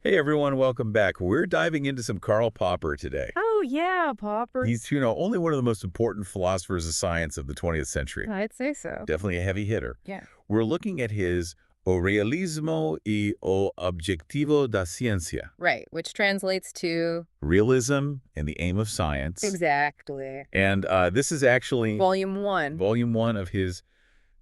Hey everyone, welcome back. We're diving into some Karl Popper today. Oh, yeah, Popper. He's, only one of the most important philosophers of science of the 20th century. I'd say so. Definitely a heavy hitter. Yeah. We're looking at his O Realismo y o Objetivo da Ciência. Right, which translates to... Realism and the aim of science. Exactly. And this is actually Volume 1. Volume 1 of his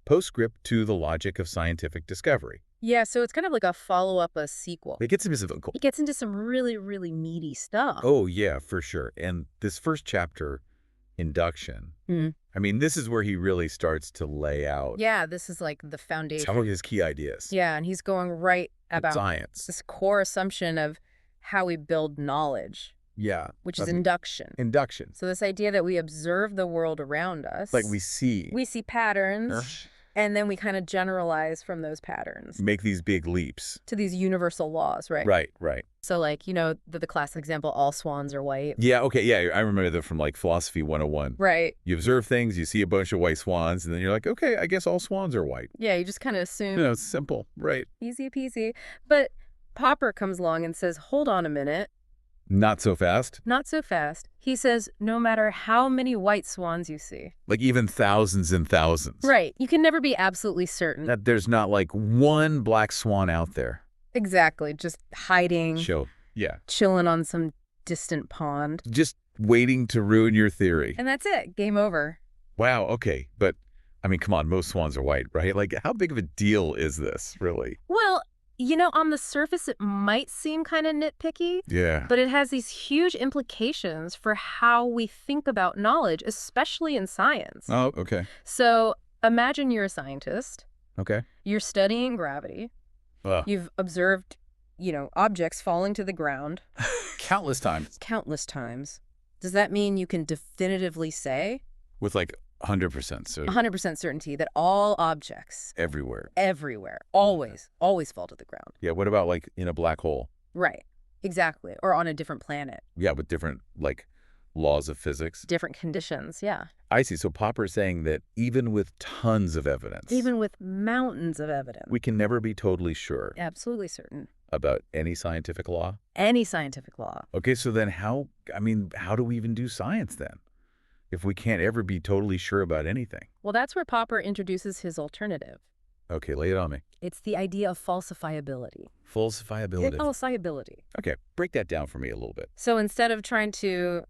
postscript to the logic of scientific discovery. Yeah, so it's kind of like a follow-up, a sequel. It gets into It gets into some really, really meaty stuff. Oh, yeah, for sure. And this first chapter, Induction, I mean, this is where he really starts to lay out Yeah, this is like the foundation. some of his key ideas. Yeah, and he's going right about Science. this core assumption of how we build knowledge, Yeah. which is induction. Induction. So this idea that we observe the world around us. Like we see. We see patterns, and then we kind of generalize from those patterns Make these big leaps. to these universal laws, right? Right. So, like, the classic example, all swans are white. Yeah, okay, yeah, I remember that from, like, Philosophy 101. Right. You observe things, you see a bunch of white swans, and then you're like, okay, I guess all swans are white. Yeah, you just kind of assume. It's simple, right. Easy peasy. But Popper comes along and says, hold on a minute. Not so fast. Not so fast. He says, no matter how many white swans you see. Like even thousands and thousands. Right. You can never be absolutely certain. That there's not, like, one black swan out there. Exactly. Just hiding. Yeah. Chilling on some distant pond. Just waiting to ruin your theory. And that's it. Game over. Wow, okay. But, I mean, come on, most swans are white, right? Like, how big of a deal is this, really? Well, on the surface, it might seem kind of nitpicky. Yeah. But it has these huge implications for how we think about knowledge, especially in science. Oh, okay. So imagine you're a scientist. Okay. You're studying gravity. You've observed, objects falling to the ground. Countless times. Countless times. Does that mean you can definitively say? With, like, 100% certainty. 100% certainty that all objects, Everywhere. always fall to the ground. Yeah, what about, like, in a black hole? Right. Exactly. Or on a different planet. Yeah, with different, like, laws of physics. Different conditions, yeah. I see. So Popper's saying that even with tons of evidence. Even with mountains of evidence. We can never be totally sure. Absolutely certain. About any scientific law? Any scientific law. Okay, so then how do we even do science then? If we can't ever be totally sure about anything. Well, that's where Popper introduces his alternative. Okay, lay it on me. It's the idea of falsifiability. Falsifiability. Falsifiability. Okay, break that down for me a little bit. So instead of trying to,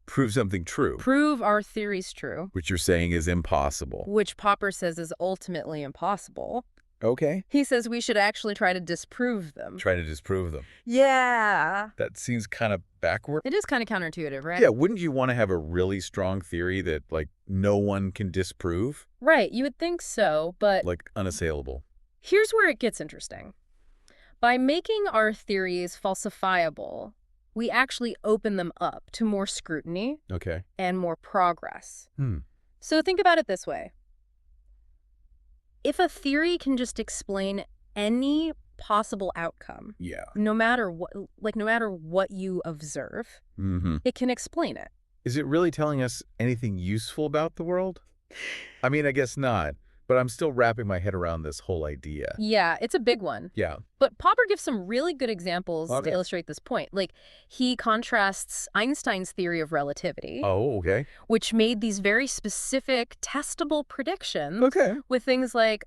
Prove something true. prove our theories true, Which you're saying is impossible. which Popper says is ultimately impossible, Okay. he says we should actually try to disprove them. Try to disprove them. Yeah. That seems kind of backward. It is kind of counterintuitive, right? Yeah, wouldn't you want to have a really strong theory that, like, no one can disprove? Right, you would think so, but Like, unassailable. here's where it gets interesting. By making our theories falsifiable, we actually open them up to more scrutiny Okay. and more progress. Hmm. So think about it this way. If a theory can just explain any possible outcome, Yeah. no matter what you observe, Mm-hmm. it can explain it. Is it really telling us anything useful about the world? I mean, I guess not, but I'm still wrapping my head around this whole idea. Yeah, it's a big one. Yeah. But Popper gives some really good examples Okay. to illustrate this point. Like, he contrasts Einstein's theory of relativity, Oh, okay. which made these very specific, testable predictions, Okay. with things like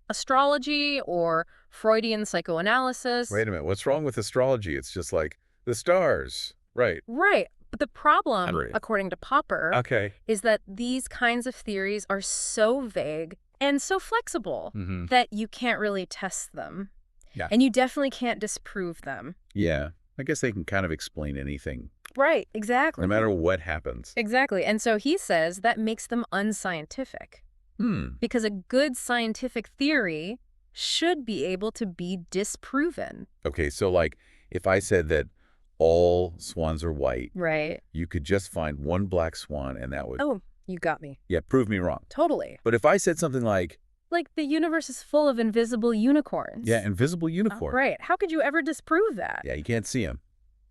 astrology or Freudian psychoanalysis. Wait a minute. What's wrong with astrology? It's just like the stars. Right. Right. But the problem, Right. according to Popper, Okay. is that these kinds of theories are so vague and so flexible Mm-hmm. that you can't really test them. Yeah. And you definitely can't disprove them. Yeah. I guess they can kind of explain anything, Right, exactly. no matter what happens. Exactly. And so he says that makes them unscientific. Because a good scientific theory should be able to be disproven. Okay, so, like, if I said that all swans are white, Right. you could just find one black swan and that would, Oh, you got me. yeah, prove me wrong. Totally. But if I said something like, Like, the universe is full of invisible unicorns. yeah, invisible Oh, unicorn. right. How could you ever disprove that? Yeah, you can't see them.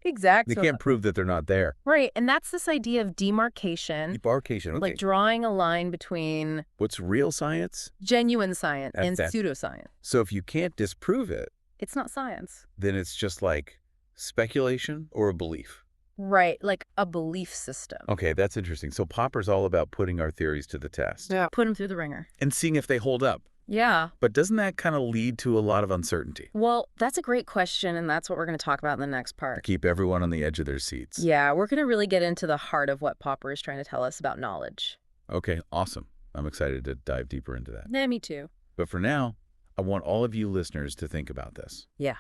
Exactly. They can't prove that they're not there. Right. And that's this idea of demarcation, Demarcation. Okay. like drawing a line between What's real science? genuine science and That's- pseudoscience. So if you can't disprove it, It's not science. Then it's just like speculation or a belief. Right, like a belief system. Okay, that's interesting. So Popper's all about putting our theories to the test. Yeah. Put them through the ringer. And seeing if they hold up. Yeah. But doesn't that kind of lead to a lot of uncertainty? Well, that's a great question, and that's what we're going to talk about in the next To part. keep everyone on the edge of their seats. Yeah, we're going to really get into the heart of what Popper is trying to tell us about knowledge. Okay, awesome. I'm excited to dive deeper into that. Yeah, me too. But for now, I want all of you listeners to think about this. Yeah.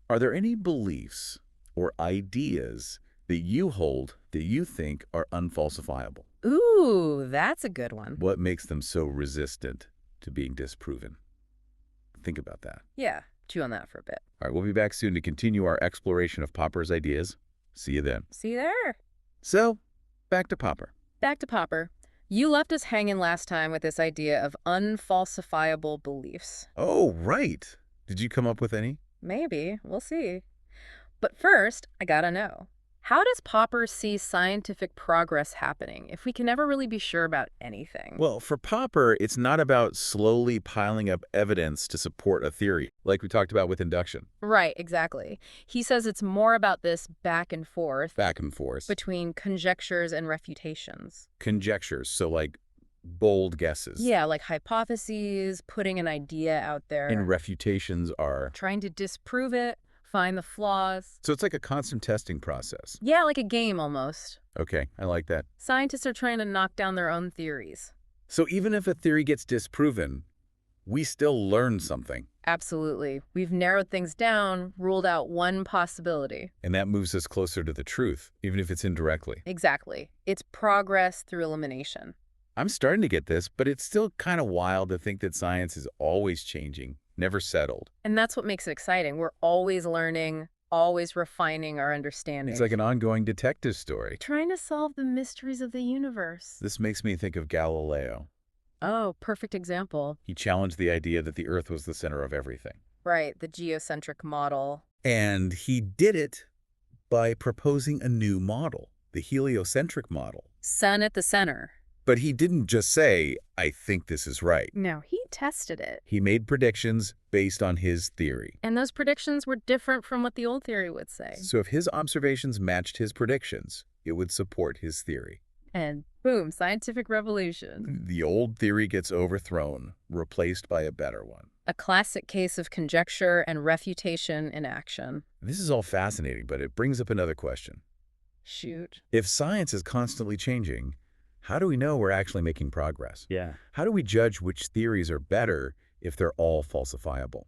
Are there any beliefs or ideas that you hold that you think are unfalsifiable? Ooh, that's a good one. What makes them so resistant to being disproven? Think about that. Yeah, chew on that for a bit. All right, we'll be back soon to continue our exploration of Popper's ideas. See you then. See you there. So, back to Popper. Back to Popper. You left us hanging last time with this idea of unfalsifiable beliefs. Oh, right. Did you come up with any? Maybe. We'll see. But first, I gotta know. How does Popper see scientific progress happening if we can never really be sure about anything? Well, for Popper, it's not about slowly piling up evidence to support a theory, like we talked about with induction. Right, exactly. He says it's more about this back and forth Back and forth. between conjectures and refutations. Conjectures, so like bold guesses. Yeah, like hypotheses, putting an idea out there. And refutations are... trying to disprove it, find the flaws. So it's like a constant testing process. Yeah, like a game almost. Okay, I like that. Scientists are trying to knock down their own theories. So even if a theory gets disproven, we still learn something. Absolutely. We've narrowed things down, ruled out one possibility. And that moves us closer to the truth, even if it's indirectly. Exactly. It's progress through elimination. I'm starting to get this, but it's still kind of wild to think that science is always changing, never settled. And that's what makes it exciting. We're always learning, always refining our understanding. It's like an ongoing detective story. trying to solve the mysteries of the universe. This makes me think of Galileo. Oh, perfect example. He challenged the idea that the Earth was the center of everything. Right, the geocentric model. And he did it by proposing a new model, the heliocentric model. Sun at the center. But he didn't just say, I think this is right. No, he tested it. He made predictions based on his theory. And those predictions were different from what the old theory would say. So if his observations matched his predictions, it would support his theory. And boom, scientific revolution. The old theory gets overthrown, replaced by a better one. A classic case of conjecture and refutation in action. This is all fascinating, but it brings up another question. Shoot. If science is constantly changing, how do we know we're actually making progress? Yeah. How do we judge which theories are better if they're all falsifiable?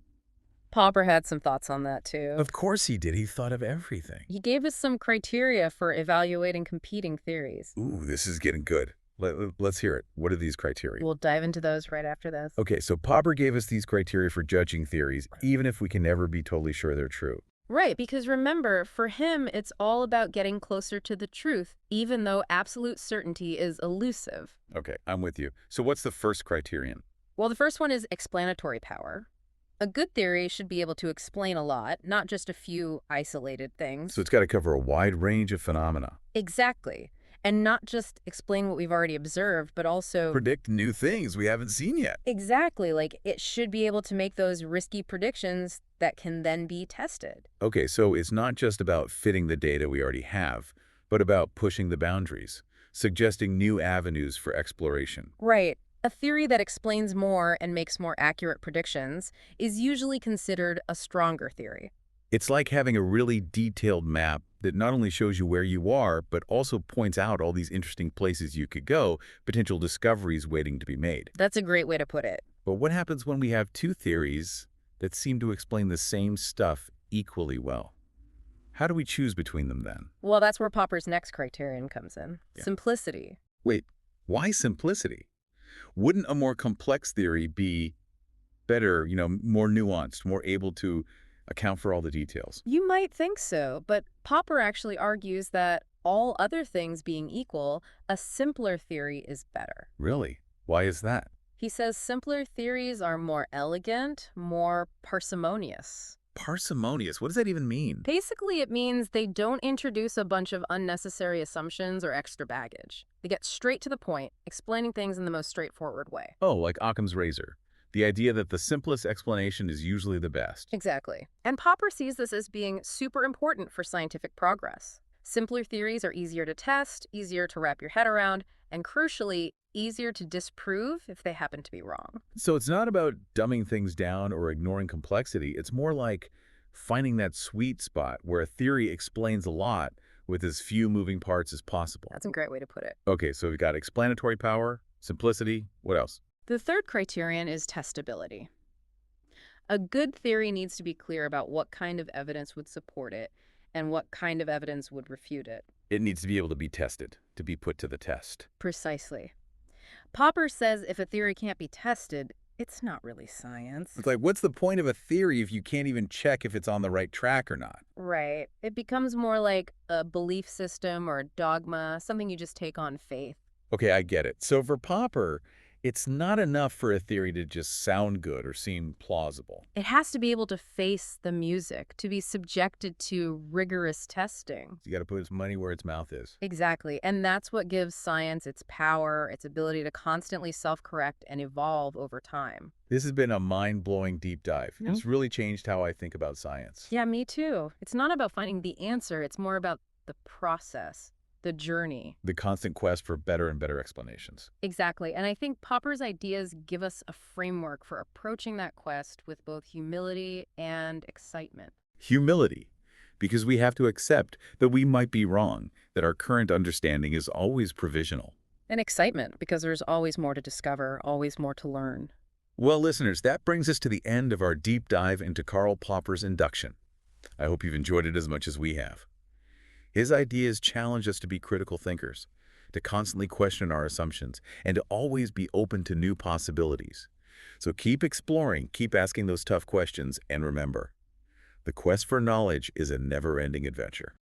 Popper had some thoughts on that too. Of course he did. He thought of everything. He gave us some criteria for evaluating competing theories. Ooh, this is getting good. Let's hear it. What are these criteria? We'll dive into those right after this. Okay, so Popper gave us these criteria for judging theories, even if we can never be totally sure they're true. Right, because remember, for him, it's all about getting closer to the truth, even though absolute certainty is elusive. Okay, I'm with you. So what's the first criterion? Well, the first one is explanatory power. A good theory should be able to explain a lot, not just a few isolated things. So it's got to cover a wide range of phenomena. Exactly. And not just explain what we've already observed, but also... predict new things we haven't seen yet. Exactly. Like, it should be able to make those risky predictions that can then be tested. Okay, so it's not just about fitting the data we already have, but about pushing the boundaries, suggesting new avenues for exploration. Right. A theory that explains more and makes more accurate predictions is usually considered a stronger theory. It's like having a really detailed map that not only shows you where you are, but also points out all these interesting places you could go, potential discoveries waiting to be made. That's a great way to put it. But what happens when we have two theories that seem to explain the same stuff equally well? How do we choose between them then? Well, that's where Popper's next criterion comes in. Yeah. Simplicity. Wait, why simplicity? Wouldn't a more complex theory be better, more nuanced, more able to account for all the details? You might think so, but Popper actually argues that all other things being equal, a simpler theory is better. Really? Why is that? He says simpler theories are more elegant, more parsimonious. Parsimonious? What does that even mean? Basically, it means they don't introduce a bunch of unnecessary assumptions or extra baggage. They get straight to the point, explaining things in the most straightforward way. Oh, like Occam's razor. The idea that the simplest explanation is usually the best. Exactly. And Popper sees this as being super important for scientific progress. Simpler theories are easier to test, easier to wrap your head around, and crucially, easier to disprove if they happen to be wrong. So it's not about dumbing things down or ignoring complexity. It's more like finding that sweet spot where a theory explains a lot with as few moving parts as possible. That's a great way to put it. Okay, so we've got explanatory power, simplicity, what else? The third criterion is testability. A good theory needs to be clear about what kind of evidence would support it and what kind of evidence would refute it. It needs to be able to be tested, to be put to the test. Precisely. Popper says if a theory can't be tested, it's not really science. It's like, what's the point of a theory if you can't even check if it's on the right track or not? Right. It becomes more like a belief system or a dogma, something you just take on faith. Okay, I get it. So for Popper, it's not enough for a theory to just sound good or seem plausible. It has to be able to face the music, to be subjected to rigorous testing. You got to put its money where its mouth is. Exactly. And that's what gives science its power, its ability to constantly self-correct and evolve over time. This has been a mind-blowing deep dive. Mhm. It's really changed how I think about science. Yeah, me too. It's not about finding the answer. It's more about the process, the journey. The constant quest for better and better explanations. Exactly. And I think Popper's ideas give us a framework for approaching that quest with both humility and excitement. Humility, because we have to accept that we might be wrong, that our current understanding is always provisional. And excitement, because there's always more to discover, always more to learn. Well, listeners, that brings us to the end of our deep dive into Karl Popper's induction. I hope you've enjoyed it as much as we have. His ideas challenge us to be critical thinkers, to constantly question our assumptions, and to always be open to new possibilities. So keep exploring, keep asking those tough questions, and remember, the quest for knowledge is a never-ending adventure.